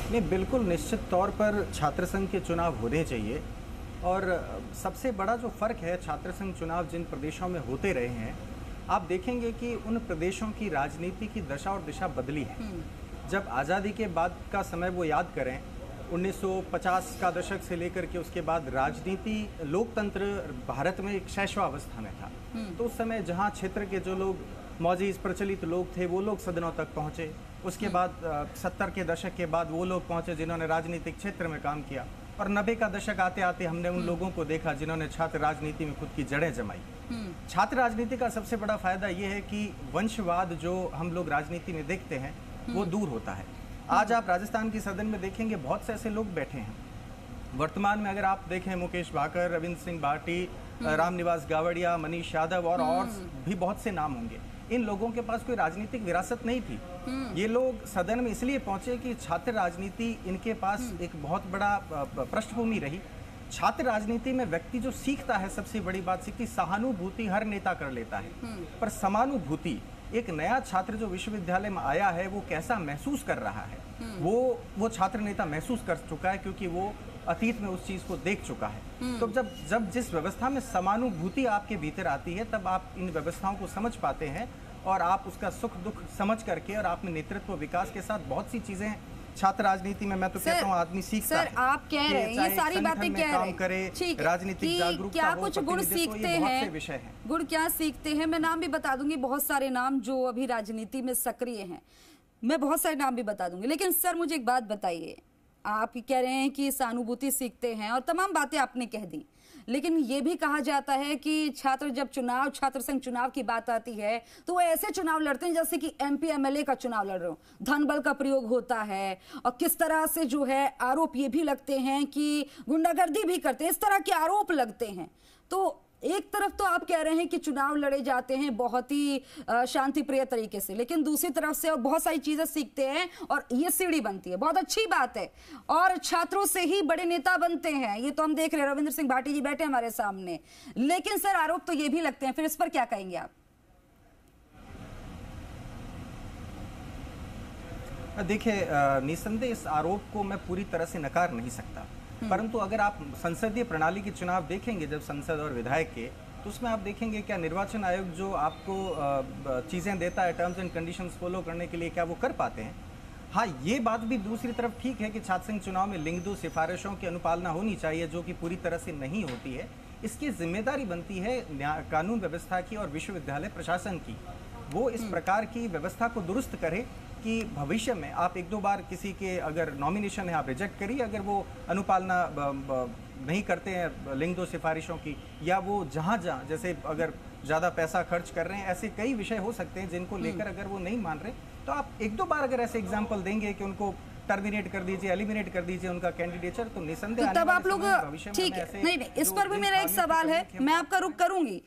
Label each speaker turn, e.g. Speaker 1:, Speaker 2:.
Speaker 1: नहीं, बिल्कुल निश्चित तौर पर छात्र संघ के चुनाव होने चाहिए। और सबसे बड़ा जो फ़र्क है, छात्र संघ चुनाव जिन प्रदेशों में होते रहे हैं, आप देखेंगे कि उन प्रदेशों की राजनीति की दशा और दिशा बदली है। जब आज़ादी के बाद का समय वो याद करें, 1950 का दशक से लेकर के उसके बाद राजनीति, लोकतंत्र भारत में एक शैशवावस्था में था। तो उस समय जहाँ क्षेत्र के जो लोग मौजीज प्रचलित लोग थे, वो लोग सदनों तक पहुँचे। उसके बाद 70 के दशक के बाद वो लोग पहुँचे जिन्होंने राजनीतिक क्षेत्र में काम किया। और 90 का दशक आते आते हमने उन लोगों को देखा जिन्होंने छात्र राजनीति में खुद की जड़ें जमाई। छात्र राजनीति का सबसे बड़ा फायदा ये है कि वंशवाद जो हम लोग राजनीति में देखते हैं वो दूर होता है। आज आप राजस्थान की सदन में देखेंगे बहुत से ऐसे लोग बैठे हैं। वर्तमान में अगर आप देखें, मुकेश भाकर, रविंद्र सिंह भाटी, रामनिवास गावड़िया, मनीष यादव और भी बहुत से नाम होंगे। इन लोगों के पास कोई राजनीतिक विरासत नहीं थी। ये लोग सदन में इसलिए पहुंचे कि छात्र राजनीति इनके पास एक बहुत बड़ा पृष्ठभूमि रही। छात्र राजनीति में व्यक्ति जो सीखता है, सबसे बड़ी बात सीखती, सहानुभूति हर नेता कर लेता है, पर समानुभूति एक नया छात्र जो विश्वविद्यालय में आया है वो कैसा महसूस कर रहा है, वो छात्र नेता महसूस कर चुका है, क्योंकि वो अतीत में उस चीज को देख चुका है। तो जब जिस व्यवस्था में समानुभूति आपके भीतर आती है, तब आप इन व्यवस्थाओं को समझ पाते हैं और आप उसका सुख दुख समझ करके, और आपने नेतृत्व विकास के साथ बहुत सी चीजें छात्र राजनीति में, मैं तो कहता हूँ आदमी सीखता है।
Speaker 2: सर, आप कह रहे हैं, ये सारी बातें कह रहे हैं,
Speaker 1: करे, राजनीतिक जागरूकता,
Speaker 2: क्या कुछ गुण सीखते हैं, गुण क्या सीखते हैं? मैं नाम भी बता दूंगी, बहुत सारे नाम जो अभी राजनीति में सक्रिय हैं, मैं बहुत सारे नाम भी बता दूंगी। लेकिन सर मुझे एक बात बताइए, आप कह रहे हैं कि सहानुभूति सीखते हैं और तमाम बातें आपने कह दी, लेकिन ये भी कहा जाता है कि छात्र जब छात्र संघ चुनाव की बात आती है तो वो ऐसे चुनाव लड़ते हैं जैसे कि एमपी एमएलए का चुनाव लड़ रहे हो। धन बल का प्रयोग होता है और किस तरह से जो है आरोप ये भी लगते हैं कि गुंडागर्दी भी करते हैं, इस तरह के आरोप लगते हैं। तो एक तरफ तो आप कह रहे हैं कि चुनाव लड़े जाते हैं बहुत ही शांति प्रिय तरीके से, लेकिन दूसरी तरफ से और बहुत सारी चीजें सीखते हैं और ये सीढ़ी बनती है, बहुत अच्छी बात है। और छात्रों से ही बड़े नेता बनते हैं, ये तो हम देख रहे हैं, रविंद्र सिंह भाटी जी बैठे हमारे सामने। लेकिन सर आरोप तो ये भी लगते हैं, फिर इस पर क्या कहेंगे आप?
Speaker 1: देखिए, निसंदेह इस आरोप को मैं पूरी तरह से नकार नहीं सकता, परंतु अगर आप संसदीय प्रणाली के चुनाव देखेंगे, जब संसद और विधायक के, तो उसमें आप देखेंगे क्या निर्वाचन आयोग जो आपको चीज़ें देता है, टर्म्स एंड कंडीशंस फॉलो करने के लिए, क्या वो कर पाते हैं? हाँ, ये बात भी दूसरी तरफ ठीक है कि छात्र संघ चुनाव में लिंग सिफारिशों की अनुपालना होनी चाहिए, जो कि पूरी तरह से नहीं होती है। इसकी जिम्मेदारी बनती है कानून व्यवस्था की और विश्वविद्यालय प्रशासन की। वो इस प्रकार की व्यवस्था को दुरुस्त करे कि भविष्य में आप एक दो बार किसी के अगर नॉमिनेशन है आप रिजेक्ट करिए, अगर वो अनुपालना नहीं करते हैं लिंग सिफारिशों की, या वो जहाँ जैसे अगर ज़्यादा पैसा खर्च कर रहे हैं, ऐसे कई विषय हो सकते हैं जिनको लेकर अगर वो नहीं मान रहे, तो आप एक दो बार अगर ऐसे एग्जाम्पल देंगे कि उनको टर्मिनेट कर दीजिए, एलिमिनेट कर दीजिए उनका कैंडिडेचर, तो निसंदेह
Speaker 2: तब आप लोग ठीक है। नहीं, इस पर भी मेरा एक सवाल है, मैं आपका रुख करूंगी।